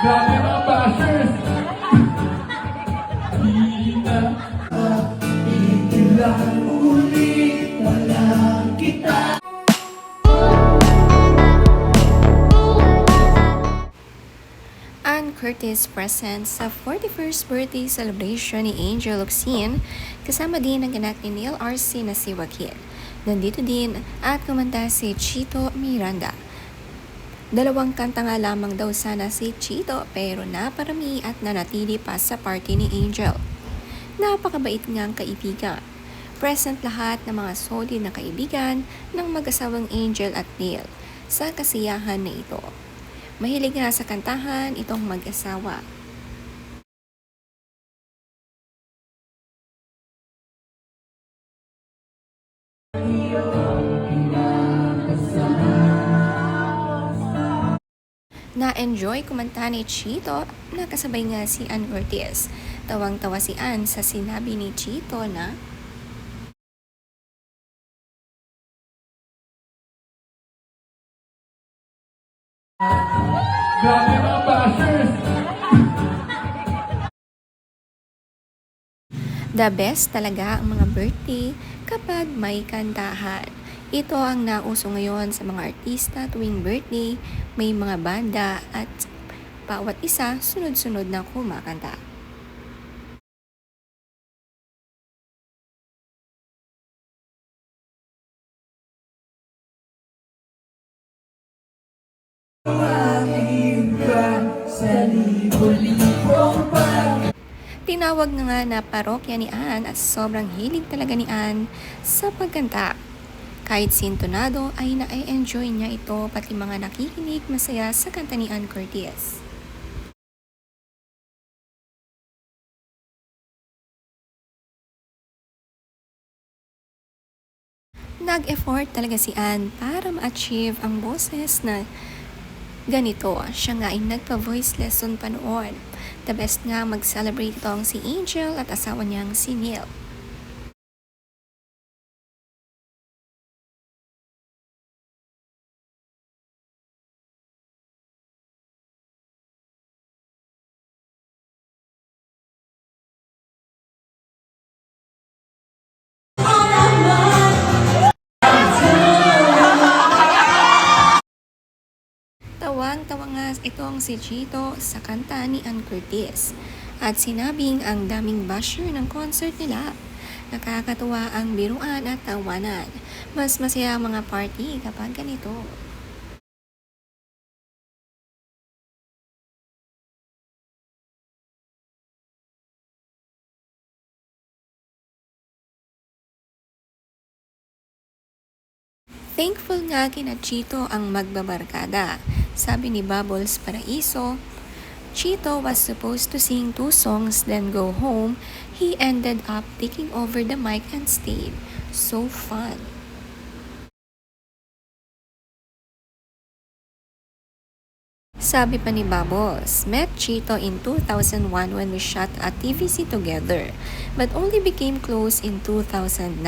Grabe mga bashers! Di na ikilang ulit na lang kita. Ann Curtis present sa 41st birthday celebration ni Angel Locsin, kasama din ang anak ni Neil RC na si Joaquin. Nandito din at kumanta si Chito Miranda. Dalawang kanta nga lamang daw sana si Chito pero naparami at nanatili pa sa party ni Angel. Napakabait ngang kaibigan. Present lahat ng mga solid na kaibigan ng mag-asawang Angel at Neil sa kasiyahan na ito. Mahilig nga sa kantahan itong mag-asawa. Na-enjoy kumanta ni Chito na kasabay nga si Ann Curtis. Tawang-tawa si Ann sa sinabi ni Chito na Grabe mga bashers! the best talaga ang mga birthday kapag may kantahan. Ito ang nauso ngayon sa mga artista tuwing birthday, may mga banda at bawat isa sunod-sunod na kumakanta. Tinawag nga na parokya ni Ann at sobrang hilig talaga ni Ann sa pagkanta. Kahit sintonado ay na-enjoy niya ito pati mga nakikinig masaya sa kanta ni Ann Curtis. Nag-effort talaga si Ann para ma-achieve ang boses na ganito. Siya nga ay nagpa-voice lesson pa noon. The best nga mag-celebrate itong si Angel at asawa niyang si Neil. Tawang-tawa nga itong si Chito sa kanta ni Ann Curtis at sinabing ang daming basher ng concert nila. Nakakatuwa ang biruan at tawanan. Mas masaya ang mga party kapag ganito. Thankful nga kina Chito ang magbabarkada. Sabi ni Bubbles Paraiso, Chito was supposed to sing 2 songs then go home. He ended up taking over the mic and stayed. So fun. Sabi pa ni Bubbles, met Chito in 2001 when we shot a TVC together, but only became close in 2009.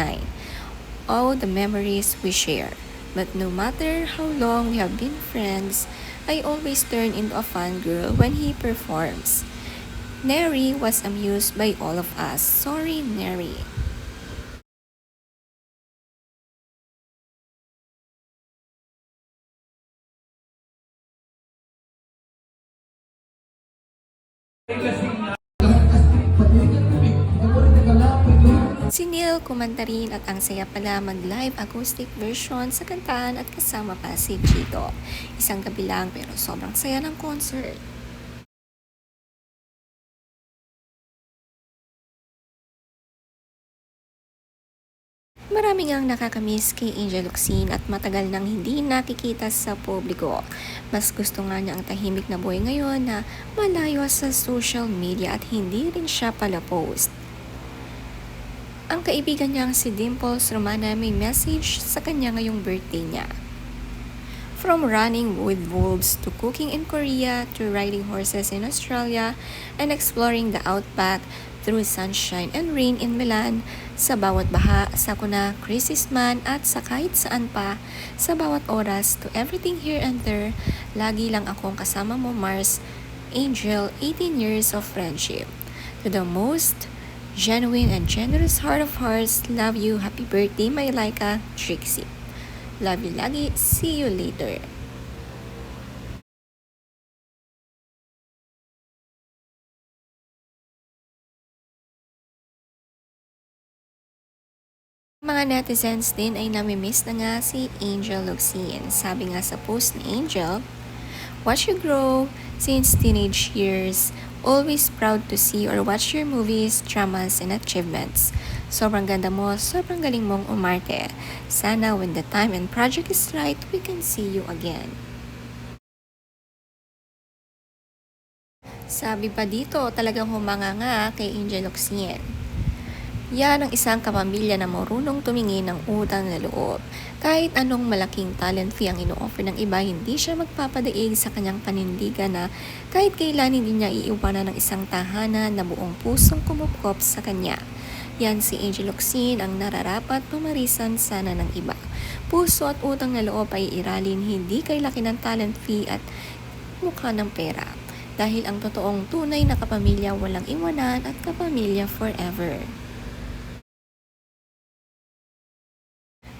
All the memories we share. But no matter how long we have been friends, I always turn into a fangirl when he performs. Neri was amused by all of us. Sorry, Neri. Si Neil kumanta rin at ang saya pala mag-live acoustic version sa kantaan at kasama pa si Chito. Isang gabi lang pero sobrang saya ng concert. Marami ngang nakakamiss kay Angel Locsin at matagal nang hindi nakikita sa publiko. Mas gusto nga niya ang tahimik na buhay ngayon na malayo sa social media at hindi rin siya pala post. Ang kaibigan niyang si Dimples Romana may message sa kanya ngayong birthday niya. From running with wolves to cooking in Korea to riding horses in Australia and exploring the outback through sunshine and rain in Milan, sa bawat baha, sakuna, crisis man at sa kahit saan pa, sa bawat oras to everything here and there, lagi lang akong kasama mo Mars, Angel 18 years of friendship. To the most genuine and generous heart of hearts, love you, happy birthday, my Laika, Trixie. Love you lagi, see you later. Mga netizens din ay namimiss na nga si Angel Locsin. Sabi nga sa post ni Angel, watch you grow since teenage years. Always proud to see or watch your movies, dramas, and achievements. Sobrang ganda mo, sobrang galing mong umarte. Sana when the time and project is right, we can see you again. Sabi pa dito, talagang humanga nga kay Angel Locsin. Yan ang isang kapamilya na marunong tumingin ng utang na loob. Kahit anong malaking talent fee ang ino-offer ng iba, hindi siya magpapadaig sa kanyang panindigan na kahit kailan hindi niya iiwanan ng isang tahanan na buong pusong kumupkop sa kanya. Yan si Angel Locsin ang nararapat pumarisan sana ng iba. Puso at utang na loob ay iralin, hindi kay laki ng talent fee at mukha ng pera. Dahil ang totoong tunay na kapamilya walang iwanan at kapamilya forever.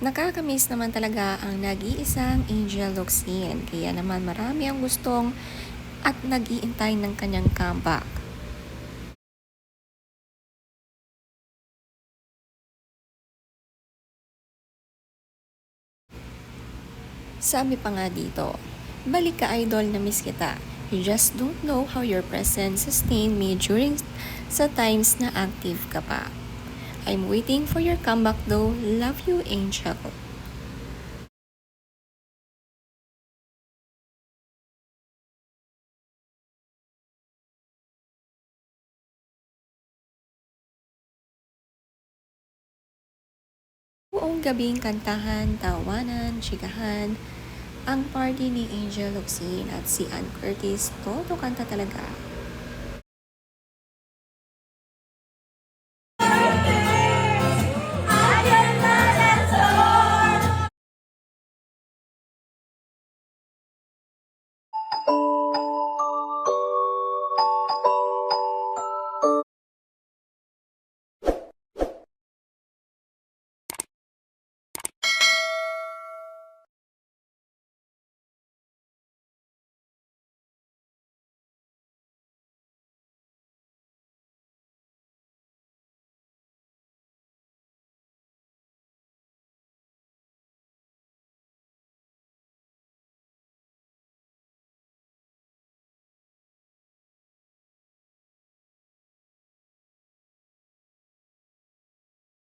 Nakakamiss naman talaga ang nag-iisang Angel Locsin, kaya naman marami ang gustong at nag-iintay ng kanyang comeback. Sabi pa nga dito, balik ka idol, na miss kita. You just don't know how your presence sustained me during sa times na active ka pa. I'm waiting for your comeback though. Love you, Angel. Buong gabing kantahan, tawanan, chikahan, ang party ni Angel Locsin at si Ann Curtis, todo kanta talaga.